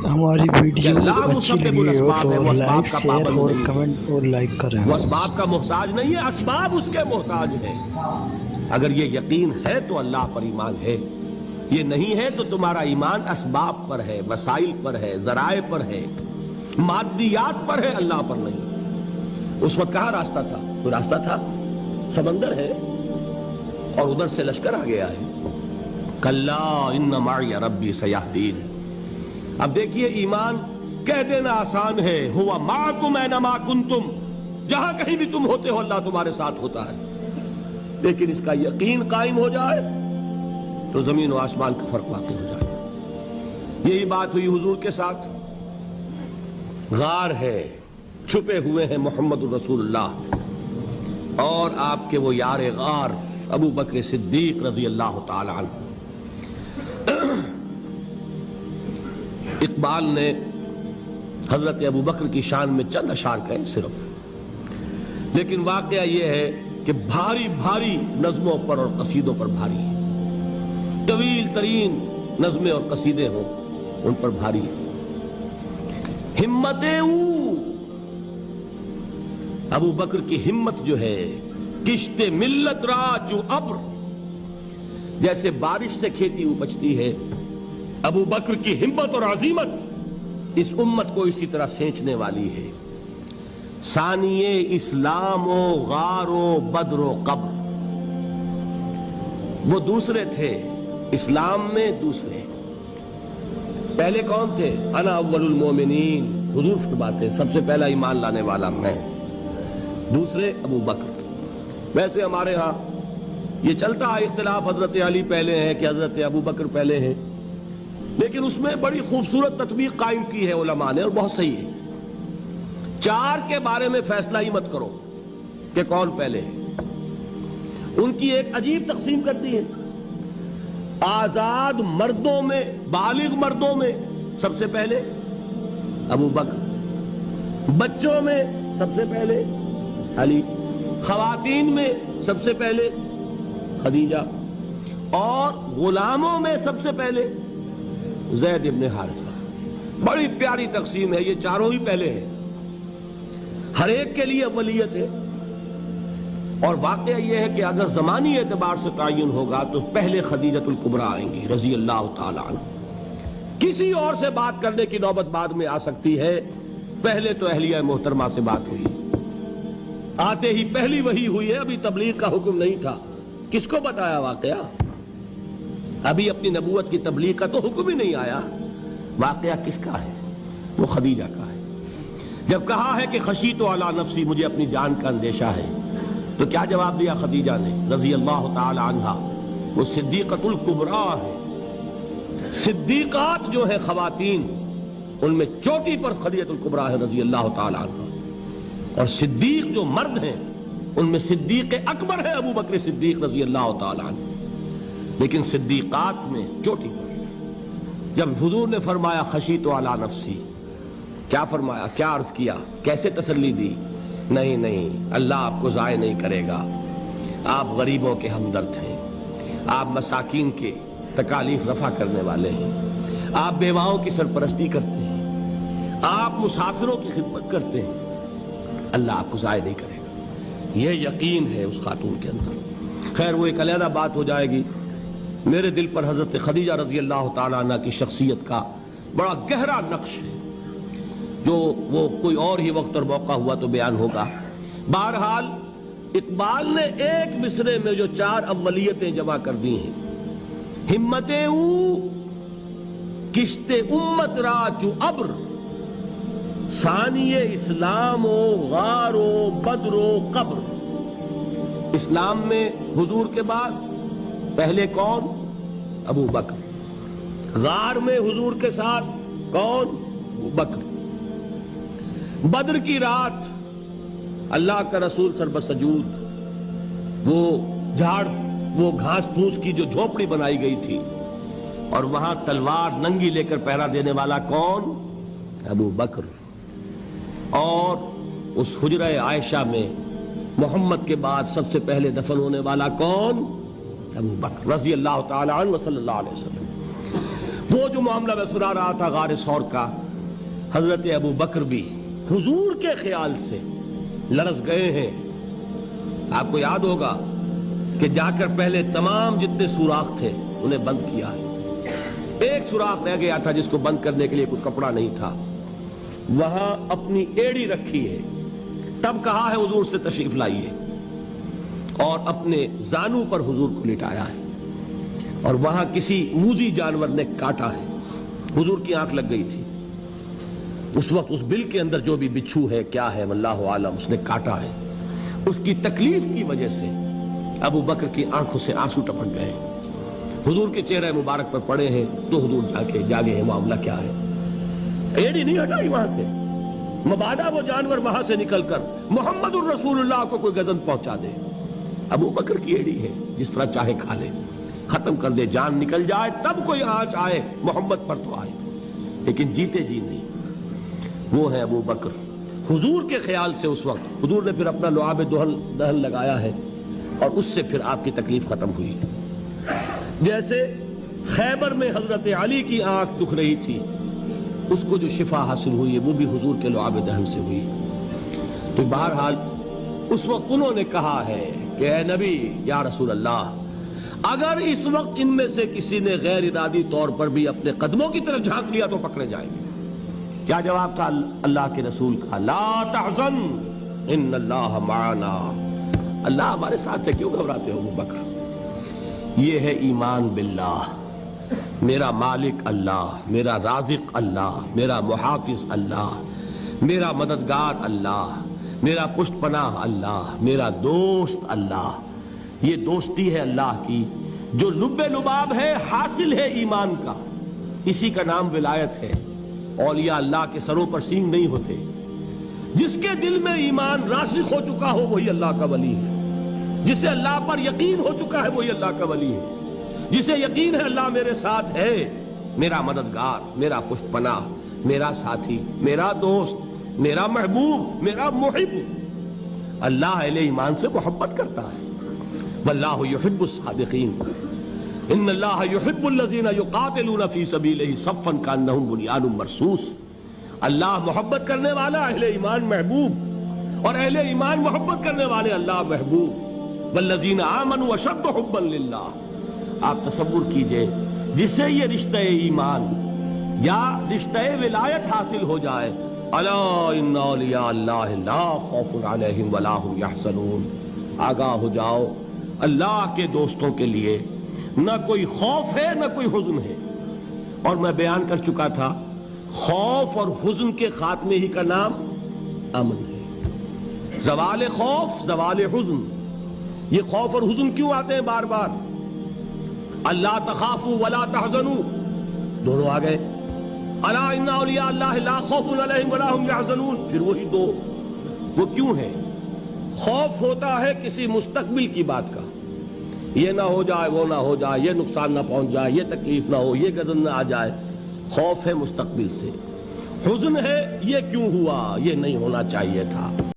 ہماری ویڈیو اچھی لگی ہو تو لائک شیئر اور کمنٹ اور لائک کریں۔ وہ اسباب کا محتاج نہیں ہے، اسباب اس کے محتاج ہیں۔ اگر یہ یقین ہے تو اللہ پر ایمان ہے، یہ نہیں ہے تو تمہارا ایمان اسباب پر ہے، وسائل پر ہے، ذرائع پر ہے، مادیات پر ہے، اللہ پر نہیں۔ اس وقت کہاں راستہ تھا؟ کوئی راستہ تھا؟ سمندر ہے اور ادھر سے لشکر آ گیا ہے۔ کلا ان معی ربی سیہدین۔ اب دیکھیے ایمان کہہ دینا آسان ہے، ہوا معکم اینما کنتم، جہاں کہیں بھی تم ہوتے ہو اللہ تمہارے ساتھ ہوتا ہے، لیکن اس کا یقین قائم ہو جائے تو زمین و آسمان کا فرق واقع ہو جائے۔ یہی بات ہوئی حضور کے ساتھ۔ غار ہے، چھپے ہوئے ہیں محمد الرسول اللہ اور آپ کے وہ یار غار ابو بکر صدیق رضی اللہ تعالی عنہ۔ اقبال نے حضرت ابو بکر کی شان میں چند اشعار کہے صرف، لیکن واقعہ یہ ہے کہ بھاری بھاری نظموں پر اور قصیدوں پر بھاری ہے، طویل ترین نظمیں اور قصیدے ہوں ان پر بھاری ہے۔ ہمت ابو بکر کی ہمت جو ہے، کشت ملت را جو ابر، جیسے بارش سے کھیتی اپجتی ہے، ابو بکر کی ہمت اور عزیمت اس امت کو اسی طرح سینچنے والی ہے۔ ثانیے اسلام و غار و بدر و قبر، وہ دوسرے تھے اسلام میں، دوسرے پہلے کون تھے؟ انا اول المومنین، حضور فرماتے ہیں سب سے پہلا ایمان لانے والا میں، دوسرے ابو بکر۔ ویسے ہمارے ہاں یہ چلتا ہے اختلاف، حضرت علی پہلے ہیں کہ حضرت ابو بکر پہلے ہیں، لیکن اس میں بڑی خوبصورت تطبیق قائم کی ہے علماء نے اور بہت صحیح ہے۔ چار کے بارے میں فیصلہ ہی مت کرو کہ کون پہلے ہے، ان کی ایک عجیب تقسیم کر دی ہے۔ آزاد مردوں میں، بالغ مردوں میں سب سے پہلے ابو بکر، بچوں میں سب سے پہلے علی، خواتین میں سب سے پہلے خدیجہ، اور غلاموں میں سب سے پہلے زید ابن حارثہ۔ بڑی پیاری تقسیم ہے، یہ چاروں ہی پہلے ہیں، ہر ایک کے لیے اولیت ہے۔ اور واقعہ یہ ہے کہ اگر زمانی اعتبار سے تعین ہوگا تو پہلے خدیجۃ الکبریٰ آئیں گی رضی اللہ تعالی عنہ، کسی اور سے بات کرنے کی نوبت بعد میں آ سکتی ہے، پہلے تو اہلیہ محترمہ سے بات ہوئی، آتے ہی پہلی وحی ہوئی ہے، ابھی تبلیغ کا حکم نہیں تھا۔ کس کو بتایا واقعہ؟ ابھی اپنی نبوت کی تبلیغ کا تو حکم ہی نہیں آیا۔ واقعہ کس کا ہے؟ وہ خدیجہ کا ہے۔ جب کہا ہے کہ خشیت علی نفسی، مجھے اپنی جان کا اندیشہ ہے، تو کیا جواب دیا خدیجہ نے رضی اللہ تعالی عنہا؟ وہ صدیقۃ الکبریٰ ہے۔ صدیقات جو ہے خواتین، ان میں چوٹی پر خدیجۃ الکبریٰ ہے رضی اللہ تعالی عنہا، اور صدیق جو مرد ہیں ان میں صدیق اکبر ہے ابو بکر صدیق رضی اللہ تعالی عنہ، لیکن صدیقات میں چوٹی پر۔ جب حضور نے فرمایا خشیت علی نفسی، کیا فرمایا، کیا عرض کیا، کیسے تسلی دی؟ نہیں نہیں، اللہ آپ کو ضائع نہیں کرے گا، آپ غریبوں کے ہمدرد ہیں، آپ مساکین کے تکالیف رفع کرنے والے ہیں، آپ بیواؤں کی سرپرستی کرتے ہیں، آپ مسافروں کی خدمت کرتے ہیں، اللہ آپ کو ضائع نہیں کرے گا۔ یہ یقین ہے اس خاتون کے اندر۔ خیر وہ ایک علیحدہ بات ہو جائے گی۔ میرے دل پر حضرت خدیجہ رضی اللہ تعالیٰ عنہ کی شخصیت کا بڑا گہرا نقش ہے، جو وہ کوئی اور ہی وقت اور موقع ہوا تو بیان ہوگا۔ بہرحال اقبال نے ایک مصرے میں جو چار اولیتیں جمع کر دی ہیں، ہمتیں کشت امت را چو ابر، ثانی اسلام و غار و بدر و قبر۔ اسلام میں حضور کے بعد پہلے کون؟ ابو بکر۔ غار میں حضور کے ساتھ کون؟ ابو بکر۔ بدر کی رات اللہ کا رسول سر بسجود، وہ جھاڑ، وہ گھاس پھوس کی جو جھوپڑی بنائی گئی تھی، اور وہاں تلوار ننگی لے کر پہرا دینے والا کون؟ ابو بکر۔ اور اس حجرہ عائشہ میں محمد کے بعد سب سے پہلے دفن ہونے والا کون؟ ابو بکر رضی اللہ تعالی عنہ صلی اللہ علیہ وسلم۔ وہ جو معاملہ میں سنا رہا تھا غار ثور کا، حضرت ابو بکر بھی حضور کے خیال سے لرز گئے ہیں۔ آپ کو یاد ہوگا کہ جا کر پہلے تمام جتنے سوراخ تھے انہیں بند کیا ہے، ایک سوراخ رہ گیا تھا جس کو بند کرنے کے لیے کوئی کپڑا نہیں تھا، وہاں اپنی ایڑی رکھی ہے، تب کہا ہے حضور سے تشریف لائیے، اور اپنے زانو پر حضور کو لٹایا ہے، اور وہاں کسی موذی جانور نے کاٹا ہے، حضور کی آنکھ لگ گئی تھی، اس وقت اس بل کے اندر جو بھی بچھو ہے کیا ہے واللہ عالم، اس نے کاٹا ہے، اس کی تکلیف کی وجہ سے ابو بکر کی آنکھوں سے آنسو ٹپک گئے، حضور کے چہرے مبارک پر پڑے ہیں، تو حضور جاگے ہیں، معاملہ کیا ہے؟ ایڑی نہیں ہٹائی وہاں سے، مبادا وہ جانور وہاں سے نکل کر محمد الرسول اللہ کو کوئی گزن پہنچا دے، ابو بکر کی ایڑی ہے، جس طرح چاہے کھا لے، ختم کر دے، جان نکل جائے تب کوئی آنچ آئے، محمد پر تو آئے، لیکن جیتے جی نہیں۔ وہ ہے ابو بکر، حضور کے خیال سے اس وقت حضور نے پھر اپنا لعاب دہن لگایا ہے، اور اس سے پھر آپ کی تکلیف ختم ہوئی۔ جیسے خیبر میں حضرت علی کی آنکھ دکھ رہی تھی، اس کو جو شفا حاصل ہوئی ہے وہ بھی حضور کے لعاب دہن سے ہوئی۔ تو بہرحال اس وقت انہوں نے کہا ہے کہ اے نبی یا رسول اللہ، اگر اس وقت ان میں سے کسی نے غیر ارادی طور پر بھی اپنے قدموں کی طرف جھانک لیا تو پکڑے جائیں گے۔ کیا جواب تھا اللہ کے رسول کا؟ لا تحزن ان اللہ معنا، اللہ ہمارے ساتھ ہے، کیوں گھبراتے ہو ابو بکر؟ یہ ہے ایمان باللہ، میرا مالک اللہ، میرا رازق اللہ، میرا محافظ اللہ، میرا مددگار اللہ، میرا پشت پناہ اللہ، میرا دوست اللہ۔ یہ دوستی ہے اللہ کی جو لب لباب ہے، حاصل ہے ایمان کا، اسی کا نام ولایت ہے۔ اولیاء اللہ کے سروں پر سینگ نہیں ہوتے، جس کے دل میں ایمان راسخ ہو چکا ہو وہی اللہ کا ولی ہے، جسے اللہ پر یقین ہو چکا ہے وہی اللہ کا ولی ہے، جسے یقین ہے اللہ میرے ساتھ ہے، میرا مددگار، میرا پشت پناہ، میرا ساتھی، میرا دوست، میرا محبوب، میرا محب۔ اللہ اہل ایمان سے محبت کرتا ہے، واللہ یحب الصادقین، ان اللہ یحب الذین یقاتلون فی سبیلہ صفا کانہم بنیان مرصوص۔ اللہ محبت کرنے والا، اہل ایمان محبوب، اور اہل ایمان محبت کرنے والے اللہ محبوب۔ والذین آمنوا اشد حبا للہ۔ آپ تصور کیجئے جسے یہ رشتہ ایمان یا رشتہ ولایت حاصل ہو جائے، الا ان اولیاء اللہ لا خوف علیہم ولا هم یحزنون، آگاہ ہو جاؤ، اللہ کے دوستوں کے لیے نہ کوئی خوف ہے نہ کوئی حزن ہے۔ اور میں بیان کر چکا تھا، خوف اور حزن کے خاتمے ہی کا نام امن ہے۔ زوال خوف، زوال حزن، یہ خوف اور حزن کیوں آتے ہیں بار بار؟ اللہ تخافوا ولا تحزنوا، دونوں آ گئے، الا ان اولیاء اللہ لا خوف علیہم ولا هم یحزنون، پھر وہی دو۔ وہ کیوں ہے؟ خوف ہوتا ہے کسی مستقبل کی بات کا، یہ نہ ہو جائے، وہ نہ ہو جائے، یہ نقصان نہ پہنچ جائے، یہ تکلیف نہ ہو، یہ غضب نہ آ جائے، خوف ہے مستقبل سے۔ حزن ہے یہ کیوں ہوا، یہ نہیں ہونا چاہیے تھا۔